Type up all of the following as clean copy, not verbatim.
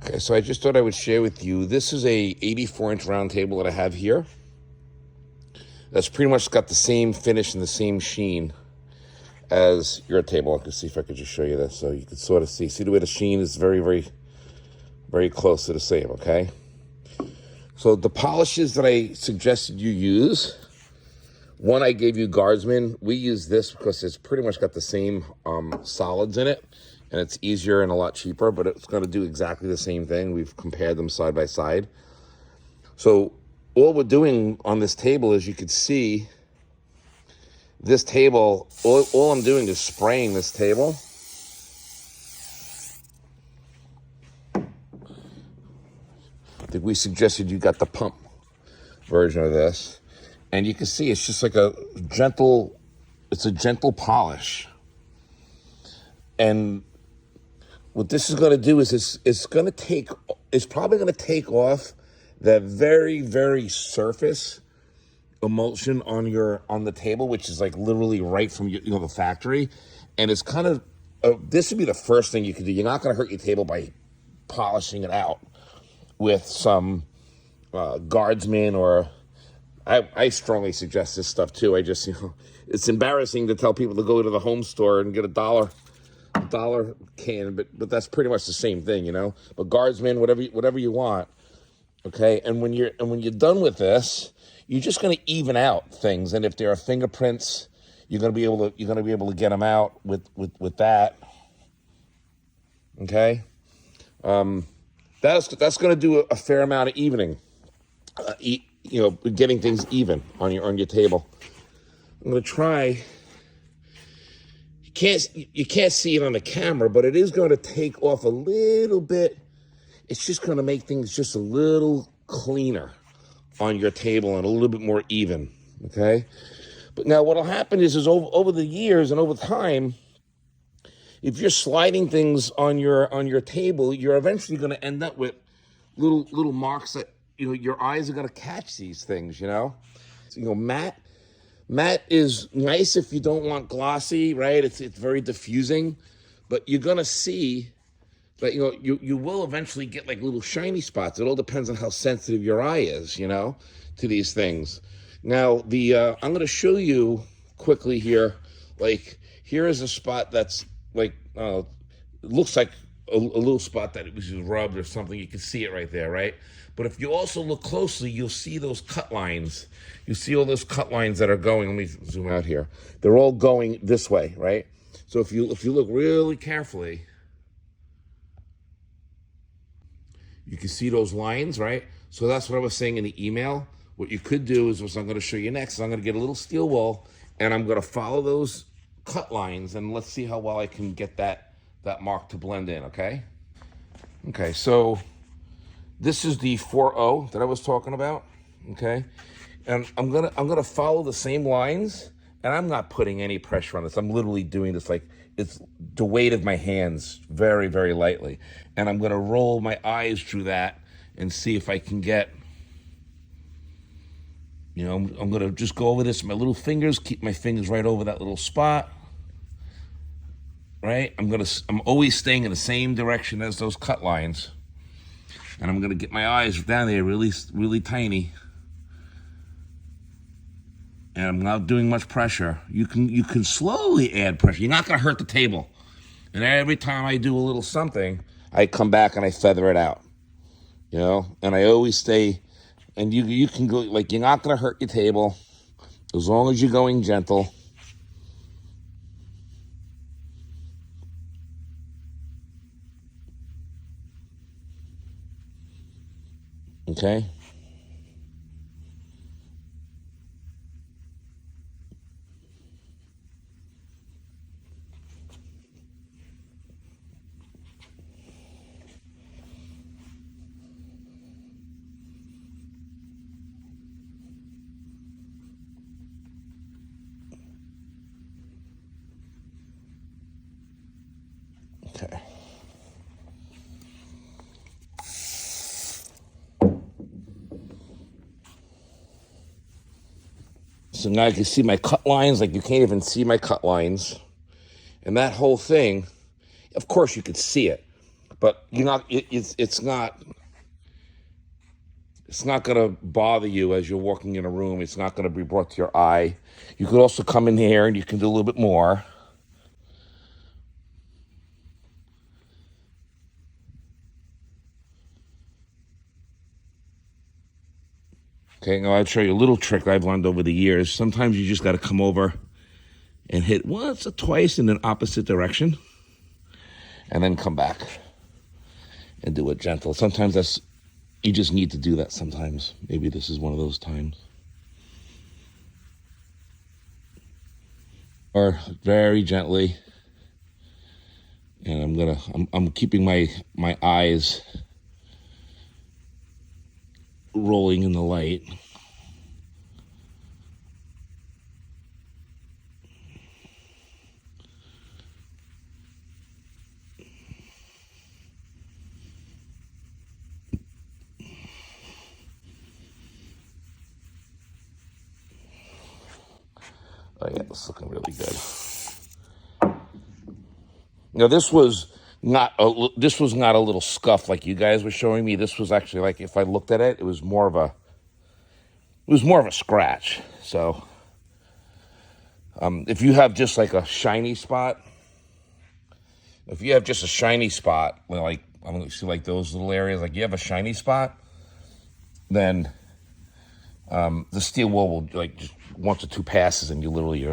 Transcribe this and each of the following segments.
Okay, so I just thought I would share with you, this is a 84-inch round table that I have here. That's pretty much got the same finish and the same sheen as your table. I can see if I could just show you this so you can sort of see. See the way the sheen is very, very, very close to the same, okay? So the polishes that I suggested you use, one I gave you Guardsman. We use this because it's pretty much got the same solids in it, and it's easier and a lot cheaper, but it's going to do exactly the same thing. We've compared them side by side. So all we're doing on this table, as you can see, this table, all I'm doing is spraying this table. I think we suggested you got the pump version of this. And you can see it's just like a gentle polish. And what this is going to do is it's probably going to take off that very, very surface emulsion on the table, which is like literally right from the factory. And it's kind of, this would be the first thing you could do. You're not going to hurt your table by polishing it out with some Guardsman, or I strongly suggest this stuff too. It's embarrassing to tell people to go to the home store and get a dollar can, but that's pretty much the same thing, But Guardsman, whatever you want, okay. And when you're done with this, you're just going to even out things. And if there are fingerprints, you're going to be able to get them out with that. Okay. That's going to do a fair amount of evening. Getting things even on your table. I'm going to try. You can't see it on the camera, but it is going to take off a little bit. It's just going to make things just a little cleaner on your table and a little bit more even, okay? But now what'll happen is over the years and over time, if you're sliding things on your table, you're eventually going to end up with little marks that your eyes are going to catch these things, So, matte is nice if you don't want glossy, right? It's very diffusing, but you're going to see that, you will eventually get like little shiny spots. It all depends on how sensitive your eye is, to these things. Now, I'm going to show you quickly here, like here is a spot that's like, it looks like a little spot that it was rubbed or something. You can see it right there, right? But if you also look closely, you'll see those cut lines. You see all those cut lines that are going. Let me zoom out here. They're all going this way, right? So if you look really carefully, you can see those lines, right? So that's what I was saying in the email. What you could do is what I'm going to show you next. I'm going to get a little steel wool, and I'm going to follow those cut lines, and let's see how well I can get that mark to blend in, okay? Okay, so this is the 4.0 that I was talking about, okay? And I'm gonna follow the same lines, and I'm not putting any pressure on this. I'm literally doing this like it's the weight of my hands, very, very lightly. And I'm gonna roll my eyes through that and see if I can get, I'm gonna just go over this with my little fingers, keep my fingers right over that little spot. Right? I'm always staying in the same direction as those cut lines. And I'm gonna get my eyes down there really, really tiny. And I'm not doing much pressure. You can slowly add pressure. You're not gonna hurt the table. And every time I do a little something, I come back and I feather it out. And I always stay, and you can go, like, you're not gonna hurt your table as long as you're going gentle. Okay? Okay. So now you can see my cut lines, like you can't even see my cut lines. And that whole thing, of course you could see it, but you're not. It's not going to bother you as you're walking in a room. It's not going to be brought to your eye. You could also come in here and you can do a little bit more. Okay, now I'll show you a little trick I've learned over the years. Sometimes you just got to come over and hit once or twice in an opposite direction and then come back and do it gentle. Sometimes you just need to do that sometimes. Maybe this is one of those times. Or very gently. And I'm keeping my eyes rolling in the light. Oh yeah, it's looking really good. Now this was not a little scuff like you guys were showing me. This was actually, like, if I looked at it, it was more of a scratch. So if you have just like a shiny spot, like I'm gonna see like those little areas, like you have a shiny spot, then the steel wool will, like, just once or two passes and you literally,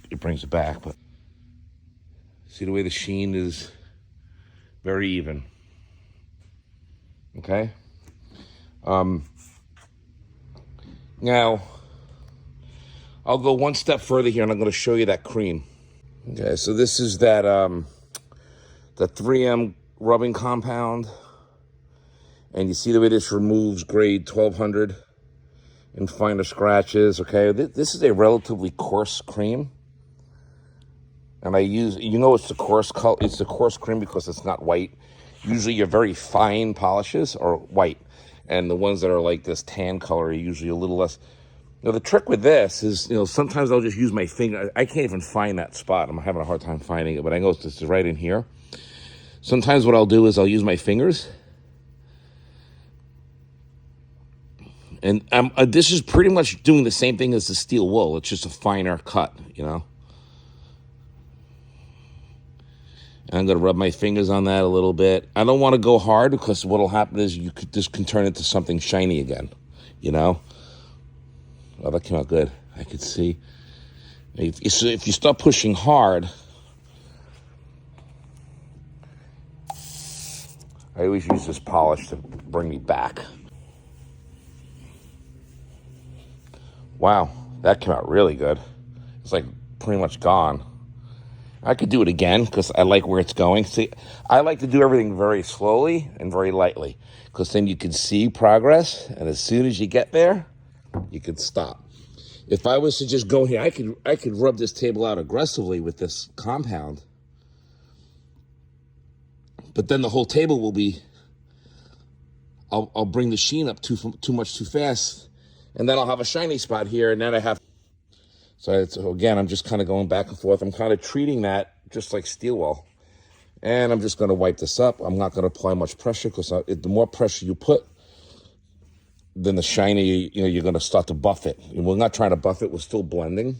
it brings it back. But see the way the sheen is very even. Okay. Now I'll go one step further here and I'm going to show you that cream. Okay, so this is that the 3M rubbing compound, and you see the way this removes grade 1200 and finer scratches. Okay, this is a relatively coarse cream, and I use, it's the coarse color, it's the coarse cream because it's not white. Usually your very fine polishes are white, and the ones that are like this tan color are usually a little less. Now the trick with this is, sometimes I'll just use my finger. I can't even find that spot. I'm having a hard time finding it, but I know this is right in here. Sometimes what I'll do is I'll use my fingers, and this is pretty much doing the same thing as the steel wool. It's just a finer cut, And I'm going to rub my fingers on that a little bit. I don't want to go hard because what'll happen is this can turn into something shiny again, Oh, that came out good. I could see. If you start pushing hard, I always use this polish to bring me back. Wow, that came out really good. It's like pretty much gone. I could do it again because I like where it's going. See, I like to do everything very slowly and very lightly because then you can see progress, and as soon as you get there, you can stop. If I was to just go here, I could rub this table out aggressively with this compound, but then the whole table will be, I'll bring the sheen up too much too fast, and then I'll have a shiny spot here, and then I have. So again, I'm just kind of going back and forth. I'm kind of treating that just like steel wool, and I'm just going to wipe this up. I'm not going to apply much pressure because the more pressure you put, then the shiny, you're going to start to buff it. And we're not trying to buff it. We're still blending.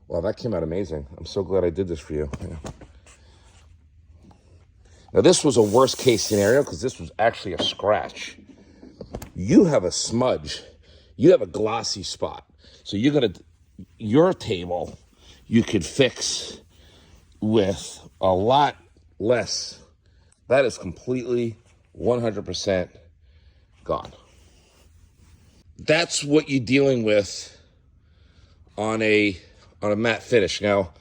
Well, that came out amazing. I'm so glad I did this for you. Yeah. Now, this was a worst case scenario because this was actually a scratch. You have a smudge. You have a glossy spot. So your table, you could fix with a lot less. That is completely 100% gone. That's what you're dealing with on a matte finish. Now,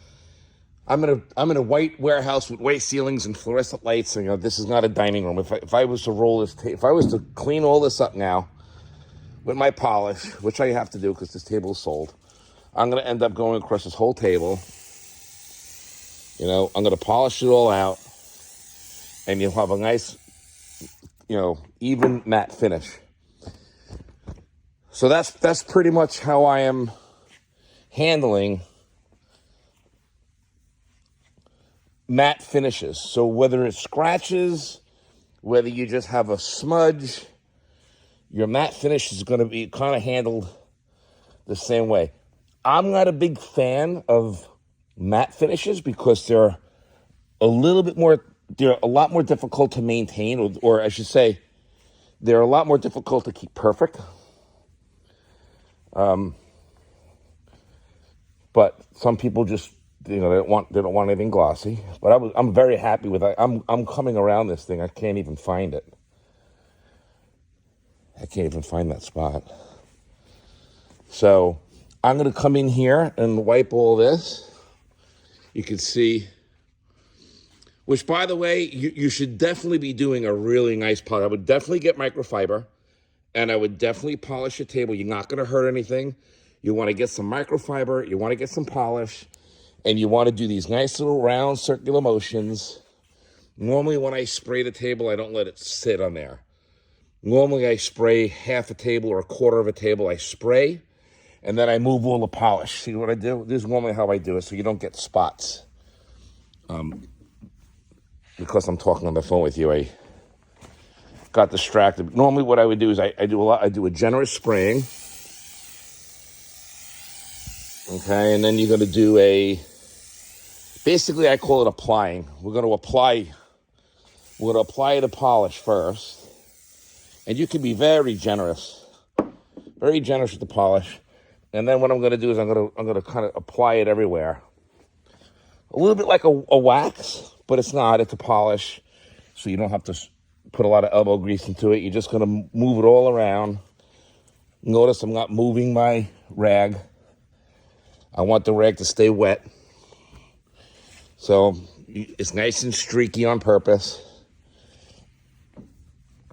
I'm in a white warehouse with white ceilings and fluorescent lights. So, this is not a dining room. If I was to roll this, if I was to clean all this up now with my polish, which I have to do because this table is sold, I'm going to end up going across this whole table. I'm going to polish it all out, and you'll have a nice, even matte finish. So that's pretty much how I am handling matte finishes. So whether it's scratches, whether you just have a smudge, your matte finish is going to be kind of handled the same way. I'm not a big fan of matte finishes because they're a lot more difficult to maintain, or I should say, they're a lot more difficult to keep perfect. But some people just, they don't want anything glossy. But I'm very happy with it. I'm coming around this thing. I can't even find it. I can't even find that spot. So I'm going to come in here and wipe all this. You can see, which, by the way, you should definitely be doing a really nice polish. I would definitely get microfiber, and I would definitely polish your table. You're not going to hurt anything. You want to get some microfiber. You want to get some polish, and you want to do these nice little round circular motions. Normally, when I spray the table, I don't let it sit on there. Normally, I spray half a table or a quarter of a table. I spray, and then I move all the polish. See what I do? This is normally how I do it, so you don't get spots. Because I'm talking on the phone with you, I got distracted. Normally, what I would do is I do a generous spraying. Okay, and then you're going to do basically I call it applying. We're going to apply the polish first. And you can be very generous with the polish. And then what I'm going to do is I'm going to kind of apply it everywhere. A little bit like a wax, but it's not. It's a polish, so you don't have to put a lot of elbow grease into it. You're just going to move it all around. Notice I'm not moving my rag. I want the rag to stay wet. So it's nice and streaky on purpose.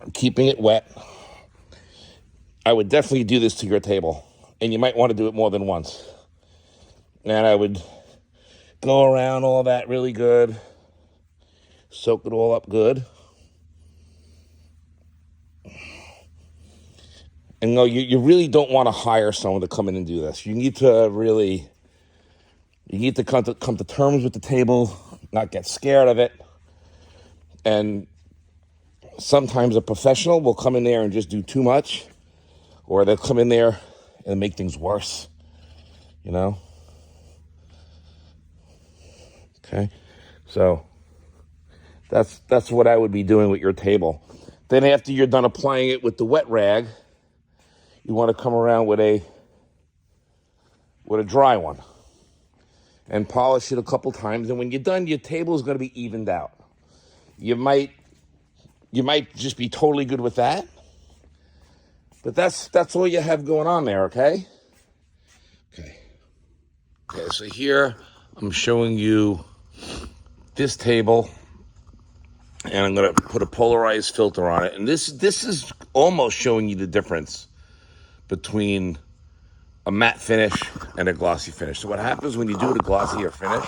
I'm keeping it wet. I would definitely do this to your table, and you might want to do it more than once. And I would go around all that really good, soak it all up good. And no, you really don't want to hire someone to come in and do this. You need to come to terms with the table, not get scared of it. And sometimes a professional will come in there and just do too much, or they'll come in there and make things worse, Okay, so that's what I would be doing with your table. Then after you're done applying it with the wet rag, you want to come around with a dry one and polish it a couple times. And when you're done, your table is going to be evened out. You might just be totally good with that, but that's all you have going on there. Okay. So here I'm showing you this table, and I'm going to put a polarized filter on it. And this is almost showing you the difference between a matte finish and a glossy finish. So what happens when you do a glossier finish,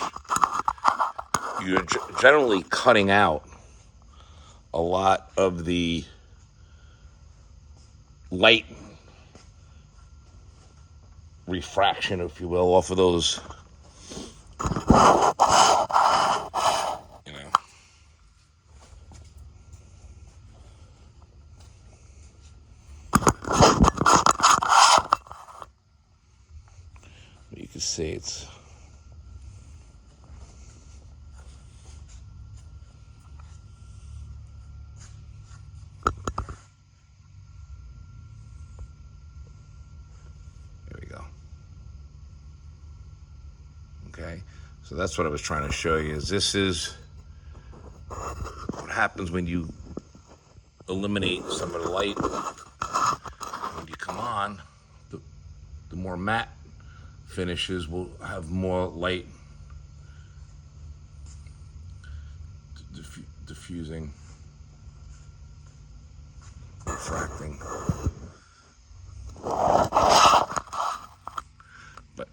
you're generally cutting out a lot of the light refraction, if you will, off of those, You can see it's there we go. Okay, so that's what I was trying to show you. This is what happens when you eliminate some of the light. When you come on, the more matte finishes will have more light diffusing, refracting. But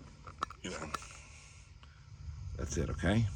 that's it. Okay.